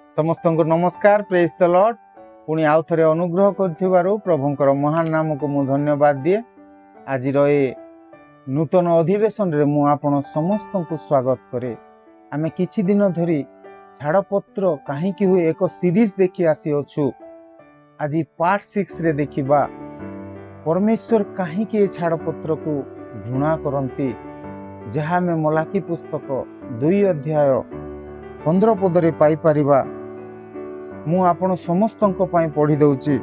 समस्त को नमस्कार। Praise the Lord. पुणी आउ थे अनुग्रह कर प्रभुंकर महान नाम को मु धन्यवाद दिए। आज ए नूतन अधिवेशन रे मु आपण समस्त को स्वागत करे। आमे किछि दिन धरी छाड़पत्र कहीं हुए एक सीरीज देखी आसी अच्छु। आज पार्ट 6 रे देखिबा परमेश्वर कहीं के छाड़पत्र को घृणा करती, जहाँ में मलाकी पुस्तक 2 अध्याय 15 पदरे पाई परिबा। मु आपण समस्तंको पई पढ़ी दउची।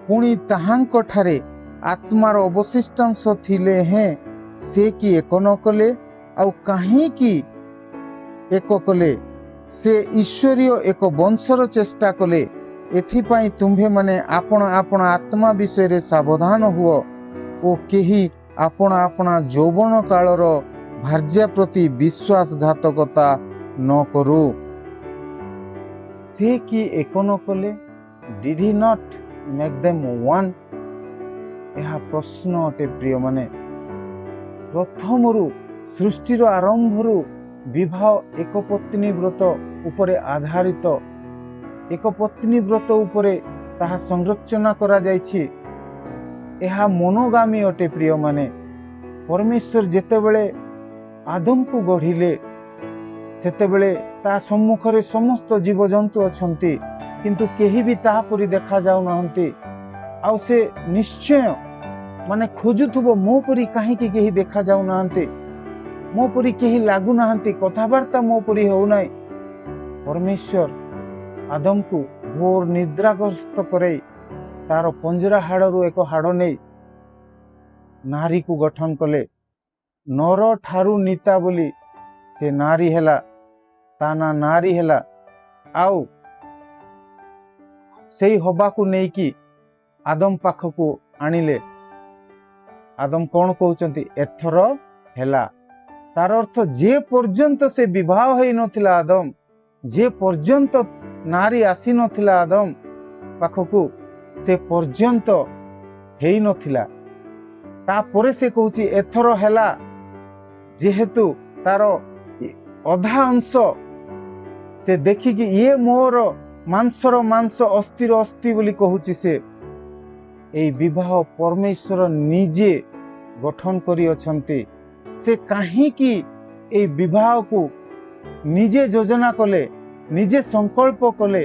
पुणी ताहांको ठारे आत्मार अवशिष्टांश थिले हैं, से कि एक न कले आउ काहे कि एक कले, से ईश्वरीय एक वंशर चेष्टा कले। एथिपाई तुम्भे माने आपण आपण आत्मा विषय रे सावधान हुओ ओ केही आपण आपण यौवन कालर भार्या प्रति विश्वासघातकता न करू। से कि एक न कले, did he not make them one? यह प्रश्न अटे प्रिय माने। प्रथमरु सृष्टिर आरंभरु विवाह एक पत्नी व्रत उपरे आधारित, एक पत्नी व्रत उपरे ताहा संरचना करा जायछि। यह मनोगामी अटे प्रिय माने। परमेश्वर जेतेबेले आदम को गढ़िले सेतेबेले ता सम्मुखरे समस्त जीवजंतु अछंती, किंतु केही भी ताहा परि देखा जाउ नहंती। आउ से निश्चय माने खोजुथुबो, मो परि काहे कि केही देखा जाउ नहंती, मो परि केही लागु नहंती, कथाबार्ता मो परि हो नै। परमेश्वर आदम को घोर निद्राग्रस्त करे तार पंजरा हाड़रू एक हाड़ नहीं नारी को गठन कले। नर ठारू नीता बोली से नारी हेला, ताना नारी हेला। आउ सेई हबा को नहीं कि आदम पाख को आनिले। आदम कौन कहउचंती? एथर हेला। तार अर्थ जे पर्यंत से विवाह होई नथिला आदम, जे पर्यंत नारी आसी नथिला आदम पाखकू, से पर्यंत हेई नथिला। तापरे से कहूची एथर हेला, जेहेतु तार अधा अंश से देखी कि ये मोर मांसर मांस अस्थिर अस्थि बोली कहूची। से ए विवाह परमेश्वर निजे गठन करी अछंती। से काहे कि ए विवाह को निजे योजना कले, निजे संकल्प कले,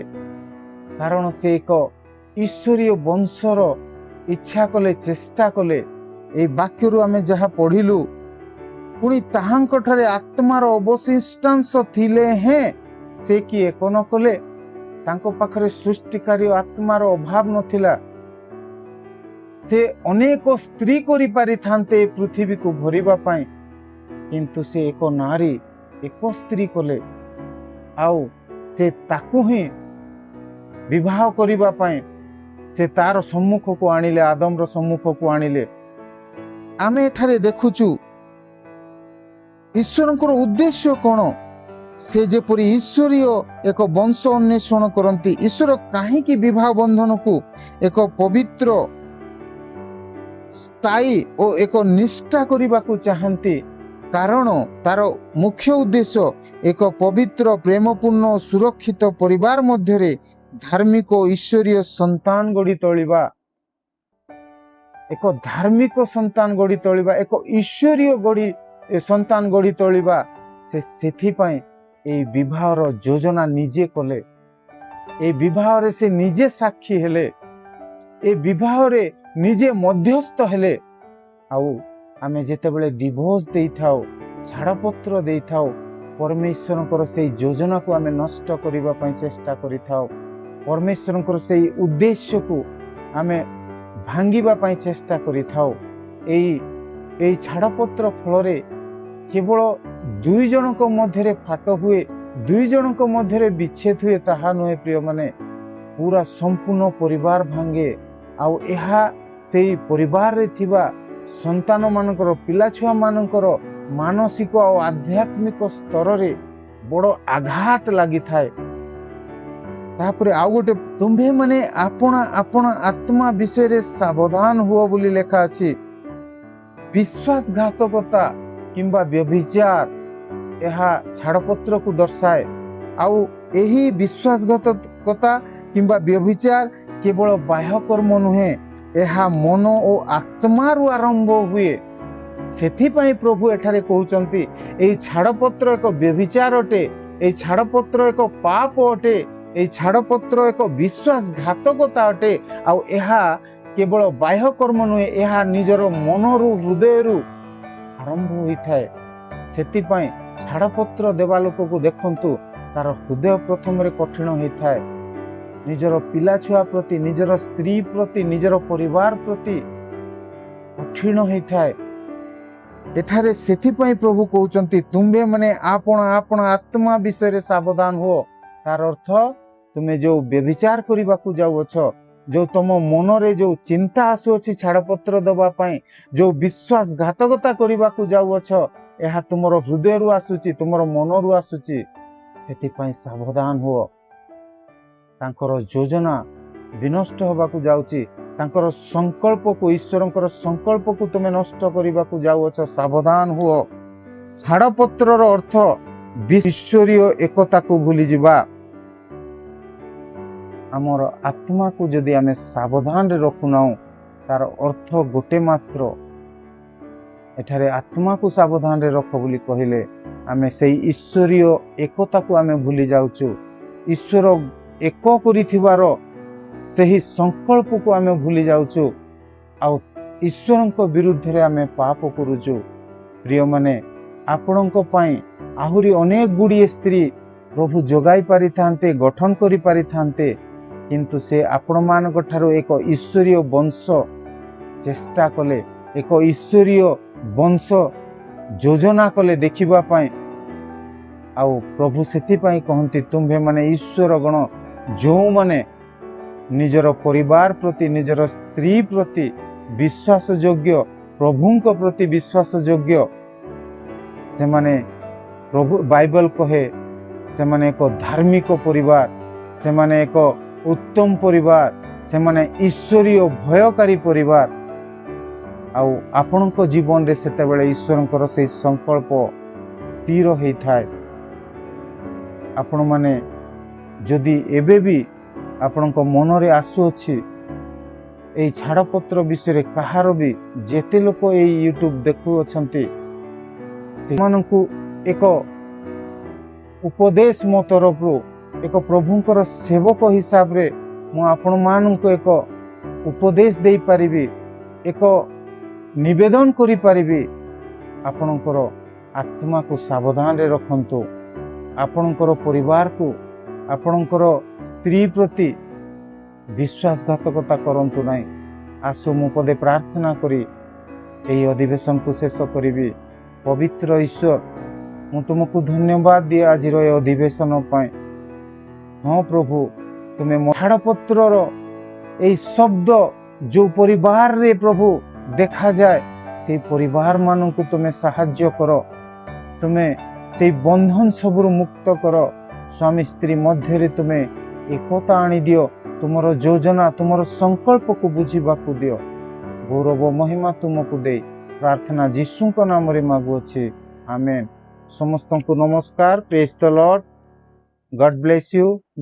कारण से एक ईश्वरीय वंशर इच्छा कले, चेष्टा कले। ए वाक्यरु आमे जहा पढ़िलु, पुणी ताहांक ठारे आत्मार अवशिष्टांश थिले हैं, से कि एक न कले। तांको पाखरे सृष्टिकारी आत्मार अभाव नथिला। से अनेक स्त्री करि पारि थांते पृथ्वी को भरिबा पाई, किंतु से एक नारी एक स्त्री कले। आउ से ताकू ही विवाह करिबा पाई से तार सम्मुख को आनिले, आदमर सम्मुख को आनिले। आमे एठारे देखुचु ईश्वरंकर उद्देश्य कौन? से जेपरि ईश्वरीय एक वंश अन्वेषण करती, ईश्वर काहे कि विवाह बंधन को एक पवित्र, स्थायी और एक निष्ठा करने को चाहती। कारण तार मुख्य उद्देश्य एक पवित्र, प्रेमपूर्ण, सुरक्षित परिवार मध्य धार्मिक ईश्वरीय संतान गढ़ी तोलिबा, एक धार्मिक संतान गढ़ी तोलिबा, एक ईश्वरीय गढ़ी संतान गढ़ी तोलिबा। से सेथिपाई ए विवाहर योजना निजे कले। ए विवाह रे से निजे साक्षी हेले, ए विवाह रे निजे मध्यस्थ हेले। आउ आमे जेतेबेले डिवोर्स देई थाओ, छाड़पत्र देई थाओ, परमेश्वरंकर से योजना को आमे नष्ट करिबा पई चेष्टा करि थाओ। परमेश्वरंकर से उद्देश्य को आमे भांगिबा पई चेष्टा करि थाओ। एई छाड़पत्र फलरे केवल 2 जनक मध्यरे फाट हुए, 2 जनक मध्यरे विच्छेद हुए ताहा नुहे प्रिय माने। पूरा संपूर्ण परिवार भांगे। आउ एहा सेई परिवार रे थिबा संतान मानकर, पिला छुआ मानकर मानसिक और आध्यात्मिक स्तर रे बड़ आघात लगी थाए। तापरे आउ गोटे, तुम्भे माने आपण आपण आत्मा विषय रे सावधान हुओ बोली लेखा अछि। विश्वासघातकता किंबा व्यभिचार यह छाड़पत्र को दर्शाए। आउ ଏହି ବିଶ୍ୱାସଘାତକତା କିମ୍ବା ବ୍ୟଭିଚାର କେବଳ ବାହ୍ୟ କର୍ମ ନୁହେଁ, ଏହା ମନ ଓ ଆତ୍ମାରୁ ଆରମ୍ଭ ହୁଏ। ସେଥିପାଇଁ ପ୍ରଭୁ ଏଠାରେ କହୁଛନ୍ତି ଏହି ଛାଡ଼ପତ୍ର ଏକ ବ୍ୟଭିଚାର ଅଟେ, ଏହି ଛାଡ଼ପତ୍ର ଏକ ପାପ ଅଟେ, ଏହି ଛାଡ଼ପତ୍ର ଏକ ବିଶ୍ୱାସଘାତକତା ଅଟେ। ଆଉ ଏହା କେବଳ ବାହ୍ୟ କର୍ମ ନୁହେଁ, ଏହା ନିଜର ମନରୁ ହୃଦୟରୁ ଆରମ୍ଭ ହୋଇଥାଏ। ସେଥିପାଇଁ ଛାଡ଼ପତ୍ର ଦେବା ଲୋକକୁ ଦେଖନ୍ତୁ, ତାର ହୃଦୟ ପ୍ରଥମରେ କଠିନ ହୋଇଥାଏ। ନିଜର ପିଲାଛୁଆ ପ୍ରତି, ନିଜର ସ୍ତ୍ରୀ ପ୍ରତି, ନିଜର ପରିବାର ପ୍ରତି କଠିନ ହୋଇଥାଏ। ଏଠାରେ ସେଥିପାଇଁ ପ୍ରଭୁ କହୁଛନ୍ତି ତୁମ୍ଭେ ମାନେ ଆପଣ ଆତ୍ମା ବିଷୟରେ ସାବଧାନ ହୁଅ। ତାର ଅର୍ଥ ତୁମେ ଯୋଉ ବ୍ୟଭିଚାର କରିବାକୁ ଯାଉଅଛ, ଯୋଉ ତମ ମନରେ ଯୋଉ ଚିନ୍ତା ଆସୁଅଛି ଛାଡ଼ପତ୍ର ଦେବା ପାଇଁ, ଯୋଉ ବିଶ୍ୱାସଘାତକତା କରିବାକୁ ଯାଉଅଛ, ଏହା ତୁମର ହୃଦୟରୁ ଆସୁଛି, ତୁମର ମନରୁ ଆସୁଛି। ସେଥିପାଇଁ ସାବଧାନ ହୁଅ। ତାଙ୍କର ଯୋଜନା ବିନଷ୍ଟ ହେବାକୁ ଯାଉଛି। ତାଙ୍କର ସଂକଳ୍ପକୁ, ଈଶ୍ୱରଙ୍କର ସଂକଳ୍ପକୁ ତୁମେ ନଷ୍ଟ କରିବାକୁ ଯାଉଅଛ। ସାବଧାନ ହୁଅ। ଛାଡ଼ପତ୍ରର ଅର୍ଥ ଈଶ୍ୱରୀୟ ଏକତାକୁ ଭୁଲିଯିବା। ଆମର ଆତ୍ମାକୁ ଯଦି ଆମେ ସାବଧାନରେ ରଖୁନାହୁଁ, ତାର ଅର୍ଥ ଗୋଟେ ମାତ୍ର। ଏଠାରେ ଆତ୍ମାକୁ ସାବଧାନରେ ରଖ ବୋଲି କହିଲେ ଆମେ ସେଇ ଈଶ୍ୱରୀୟ ଏକତାକୁ ଆମେ ଭୁଲି ଯାଉଛୁ। ଈଶ୍ୱର ଏକ କରିଥିବାର ସେହି ସଂକଳ୍ପକୁ ଆମେ ଭୁଲି ଯାଉଛୁ, ଆଉ ଈଶ୍ୱରଙ୍କ ବିରୁଦ୍ଧରେ ଆମେ ପାପ କରୁଛୁ। ପ୍ରିୟମାନେ, ଆପଣଙ୍କ ପାଇଁ ଆହୁରି ଅନେକ ଗୁଡ଼ିଏ ସ୍ତ୍ରୀ ପ୍ରଭୁ ଯୋଗାଇ ପାରିଥାନ୍ତେ, ଗଠନ କରିପାରିଥାନ୍ତେ, କିନ୍ତୁ ସେ ଆପଣମାନଙ୍କ ଠାରୁ ଏକ ଈଶ୍ୱରୀୟ ବଂଶ ଚେଷ୍ଟା କଲେ, ଏକ ଈଶ୍ୱରୀୟ ବଂଶ ଯୋଜନା କଲେ ଦେଖିବା ପାଇଁ। ଆଉ ପ୍ରଭୁ ସେଥିପାଇଁ କହନ୍ତି ତୁମ୍ଭେ ମାନେ ଈଶ୍ୱର ଗଣ, ଯେଉଁମାନେ ନିଜର ପରିବାର ପ୍ରତି, ନିଜର ସ୍ତ୍ରୀ ପ୍ରତି ବିଶ୍ୱାସ ଯୋଗ୍ୟ, ପ୍ରଭୁଙ୍କ ପ୍ରତି ବିଶ୍ୱାସ ଯୋଗ୍ୟ, ସେମାନେ ପ୍ରଭୁ ବାଇବଲ କହେ ସେମାନେ ଏକ ଧାର୍ମିକ ପରିବାର, ସେମାନେ ଏକ ଉତ୍ତମ ପରିବାର, ସେମାନେ ଈଶ୍ୱରୀୟ ଭୟକାରୀ ପରିବାର। ଆଉ ଆପଣଙ୍କ ଜୀବନରେ ସେତେବେଳେ ଈଶ୍ୱରଙ୍କର ସେହି ସଂକଳ୍ପ ସ୍ଥିର ହେଇଥାଏ। ଆପଣମାନେ ଯଦି ଏବେ ବି ଆପଣଙ୍କ ମନରେ ଆସୁଅଛି ଏହି ଛାଡ଼ପତ୍ର ବିଷୟରେ, କାହାର ବି ଯେତେ ଲୋକ ଏହି ୟୁଟ୍ୟୁବ ଦେଖୁଅଛନ୍ତି ସେମାନଙ୍କୁ ଏକ ଉପଦେଶ ମୋ ତରଫରୁ, ଏକ ପ୍ରଭୁଙ୍କର ସେବକ ହିସାବରେ ମୁଁ ଆପଣମାନଙ୍କୁ ଏକ ଉପଦେଶ ଦେଇପାରିବି, ଏକ ନିବେଦନ କରିପାରିବି। ଆପଣଙ୍କର ଆତ୍ମାକୁ ସାବଧାନରେ ରଖନ୍ତୁ। ଆପଣଙ୍କର ପରିବାରକୁ, ଆପଣଙ୍କର ସ୍ତ୍ରୀ ପ୍ରତି ବିଶ୍ୱାସଘାତକତା କରନ୍ତୁ ନାହିଁ। ଆସୁ ମୁଁ ପଦେ ପ୍ରାର୍ଥନା କରି ଏହି ଅଧିବେଶନକୁ ଶେଷ କରିବି। ପବିତ୍ର ଈଶ୍ୱର, ମୁଁ ତୁମକୁ ଧନ୍ୟବାଦ ଦିଏ ଆଜିର ଏ ଅଧିବେଶନ ପାଇଁ। ହଁ ପ୍ରଭୁ, ତୁମେ ଛାଡ଼ପତ୍ରର ଏହି ଶବ୍ଦ ଯେଉଁ ପରିବାରରେ ପ୍ରଭୁ ଦେଖାଯାଏ, ସେହି ପରିବାରମାନଙ୍କୁ ତୁମେ ସାହାଯ୍ୟ କର। ତୁମେ ସେହି ବନ୍ଧନ ସବୁରୁ ମୁକ୍ତ କର। ସ୍ୱାମୀ ସ୍ତ୍ରୀ ମଧ୍ୟରେ ତୁମେ ଏକତା ଆଣିଦିଅ। ତୁମର ଯୋଜନା, ତୁମର ସଂକଳ୍ପକୁ ବୁଝିବାକୁ ଦିଅ। ଗୌରବ ମହିମା ତୁମକୁ ଦେଇ ପ୍ରାର୍ଥନା ଯୀଶୁଙ୍କ ନାମରେ ମାଗୁଅଛି, ଆମେନ୍। ସମସ୍ତଙ୍କୁ ନମସ୍କାର। Praise the Lord. God bless you.